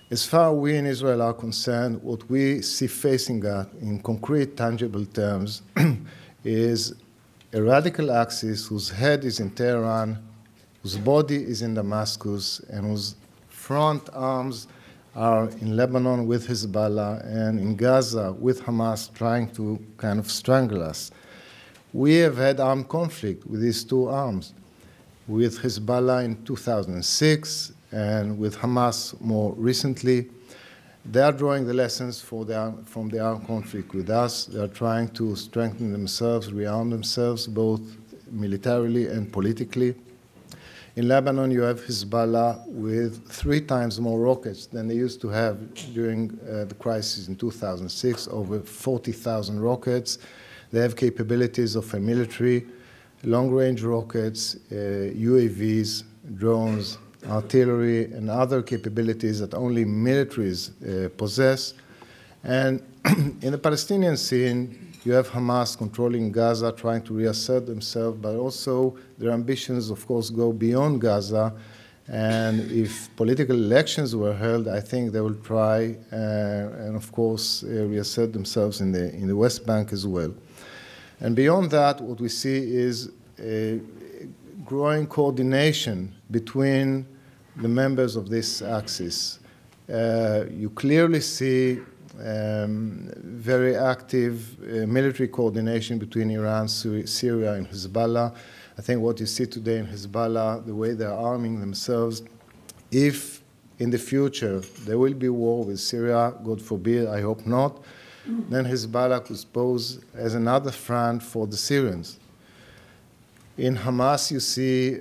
As far as we in Israel are concerned, what we see facing us in concrete, tangible terms is a radical axis whose head is in Tehran, whose body is in Damascus, and whose front arms are in Lebanon with Hezbollah and in Gaza with Hamas trying to kind of strangle us. We have had armed conflict with these two arms, with Hezbollah in 2006 and with Hamas more recently. They are drawing the lessons from the armed conflict with us. They are trying to strengthen themselves, rearm themselves, both militarily and politically. In Lebanon, you have Hezbollah with 3 times more rockets than they used to have during the crisis in 2006, over 40,000 rockets. They have capabilities of a military, long-range rockets, UAVs, drones, artillery, and other capabilities that only militaries possess. And in the Palestinian scene, you have Hamas controlling Gaza, trying to reassert themselves, but also their ambitions, of course, go beyond Gaza. And if political elections were held, I think they will try and, of course, reassert themselves in the West Bank as well. And beyond that, what we see is a growing coordination between the members of this axis. You clearly see very active military coordination between Iran, Syria, and Hezbollah. I think what you see today in Hezbollah, the way they're arming themselves, if in the future there will be war with Syria, God forbid, I hope not, then Hezbollah could pose as another front for the Syrians. In Hamas, you see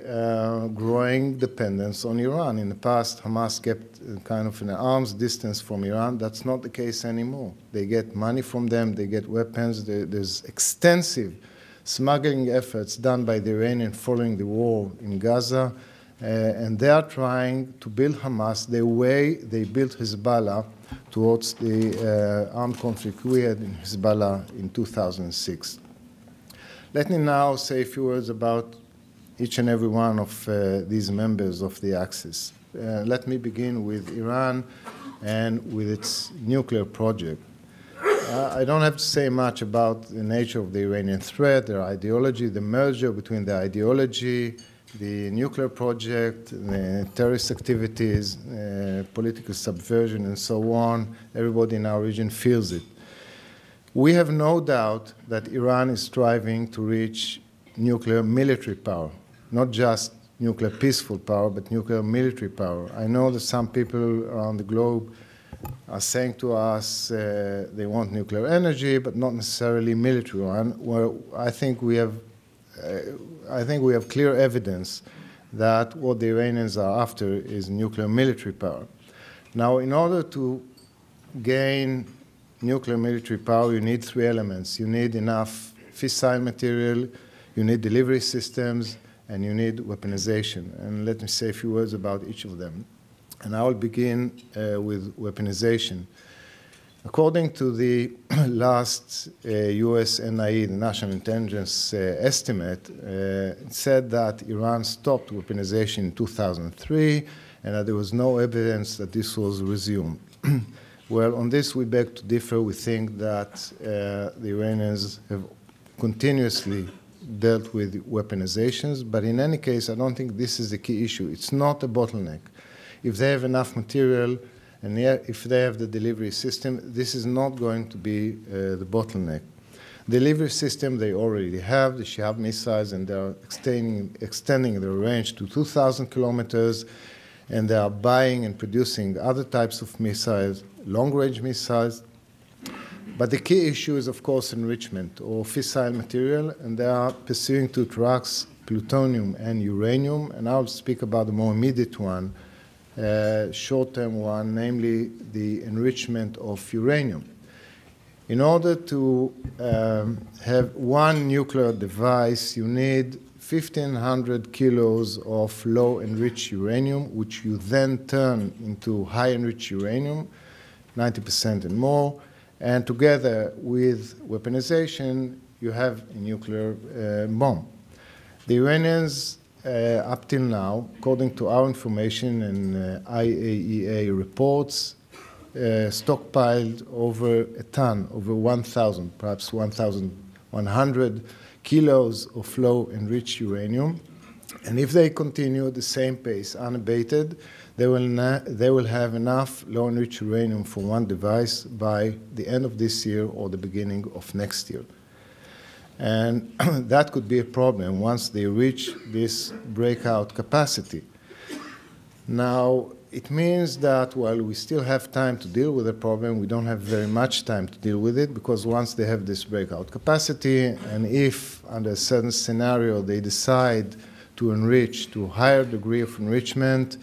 growing dependence on Iran. In the past, Hamas kept kind of an arm's distance from Iran. That's not the case anymore. They get money from them, they get weapons. There's extensive smuggling efforts done by the Iranians following the war in Gaza, and they are trying to build Hamas the way they built Hezbollah towards the armed conflict we had in Hezbollah in 2006. Let me now say a few words about each and every one of these members of the Axis. Let me begin with Iran and with its nuclear project. I don't have to say much about the nature of the Iranian threat, their ideology, the merger between the ideology, the nuclear project, the terrorist activities, political subversion, and so on. Everybody in our region feels it. We have no doubt that Iran is striving to reach nuclear military power, not just nuclear peaceful power, but nuclear military power. I know that some people around the globe are saying to us they want nuclear energy, but not necessarily military one. Well, I think we have clear evidence that what the Iranians are after is nuclear military power. Now, in order to gain nuclear military power, you need 3 elements. You need enough fissile material, you need delivery systems, and you need weaponization. And let me say a few words about each of them. And I will begin with weaponization. According to the last US NIE, the National Intelligence Estimate, it said that Iran stopped weaponization in 2003 and that there was no evidence that this was resumed. Well, on this we beg to differ. We think that the Iranians have continuously dealt with weaponizations, but in any case, I don't think this is the key issue. It's not a bottleneck. If they have enough material and if they have the delivery system, this is not going to be the bottleneck. Delivery system they already have, the Shihab missiles, and they are extending their range to 2,000 kilometers, and they are buying and producing other types of missiles, long-range missiles. But the key issue is, of course, enrichment or fissile material, and they are pursuing 2 tracks, plutonium and uranium, and I'll speak about the more immediate one, short-term one, namely the enrichment of uranium. In order to have one nuclear device, you need 1,500 kilos of low-enriched uranium, which you then turn into high-enriched uranium, 90% and more, and together with weaponization, you have a nuclear bomb. The Iranians, up till now, according to our information and IAEA reports, stockpiled over a ton, over 1,000, perhaps 1,100 kilos of low-enriched uranium. And if they continue the same pace, unabated, they will have enough low-enriched uranium for one device by the end of this year or the beginning of next year. And that could be a problem once they reach this breakout capacity. Now, it means that while we still have time to deal with the problem, we don't have very much time to deal with it, because once they have this breakout capacity, and if under a certain scenario they decide to enrich to a higher degree of enrichment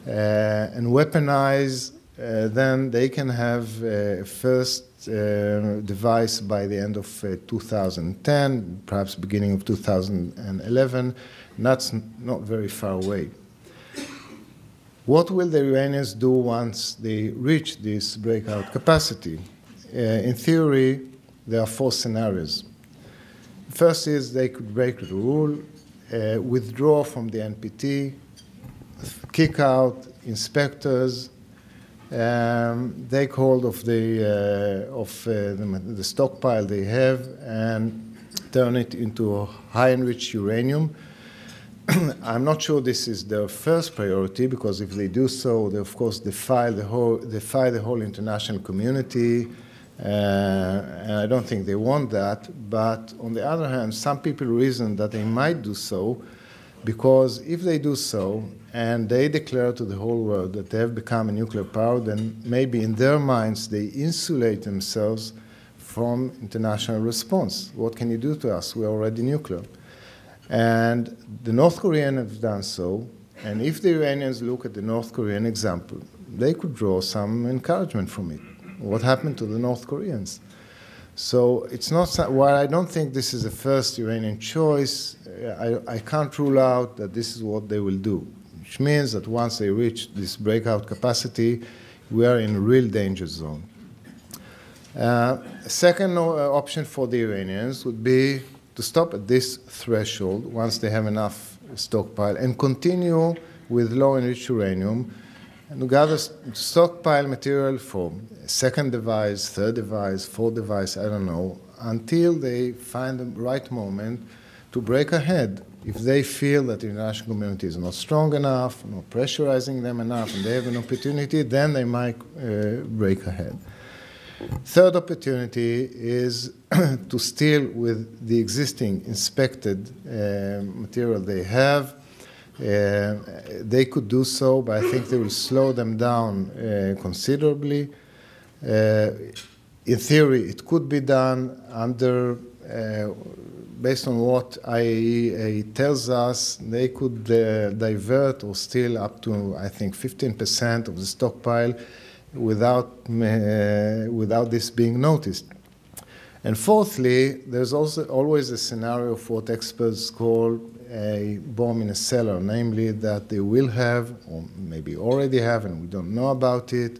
and weaponize, then they can have a first device by the end of 2010, perhaps beginning of 2011, and that's not very far away. What will the Iranians do once they reach this breakout capacity? In theory, there are 4 scenarios. First is they could break the rule, withdraw from the NPT, kick out inspectors, take hold of the stockpile they have and turn it into high-enriched uranium. I'm not sure this is their first priority, because if they do so, they of course defy the whole international community, and I don't think they want that. But on the other hand, some people reason that they might do so, because if they do so and they declare to the whole world that they have become a nuclear power, then maybe in their minds they insulate themselves from international response. What can you do to us? We're already nuclear. And the North Koreans have done so, and if the Iranians look at the North Korean example, they could draw some encouragement from it. What happened to the North Koreans? So it's not, while I don't think this is the first Iranian choice, I can't rule out that this is what they will do, which means that once they reach this breakout capacity, we are in a real danger zone. Second option for the Iranians would be to stop at this threshold once they have enough stockpile and continue with low-enriched uranium and gather stockpile material for a second device, third device, fourth device, I don't know, until they find the right moment to break ahead. If they feel that the international community is not strong enough, not pressurizing them enough, and they have an opportunity, then they might break ahead. Third opportunity is to steal with the existing inspected material they have. They could do so, but I think they will slow them down considerably. In theory, it could be done under, based on what IAEA tells us, they could divert or steal up to, I think, 15% of the stockpile without this being noticed. And fourthly, there's also always a scenario of what experts call a bomb in a cellar, namely that they will have, or maybe already have, and we don't know about it,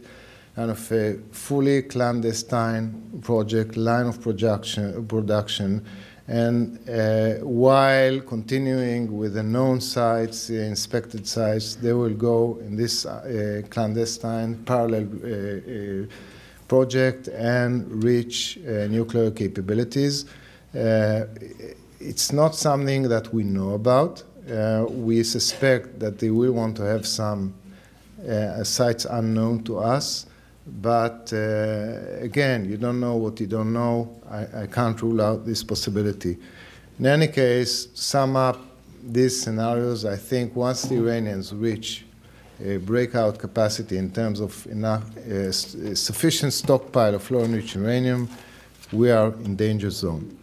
kind of a fully clandestine project, line of production, and while continuing with the known sites, inspected sites, they will go in this clandestine parallel project and reach nuclear capabilities. It's not something that we know about. We suspect that they will want to have some sites unknown to us. But again, you don't know what you don't know. I can't rule out this possibility. In any case, to sum up these scenarios, I think once the Iranians reach a breakout capacity in terms of enough, sufficient stockpile of low-enriched uranium, we are in danger zone.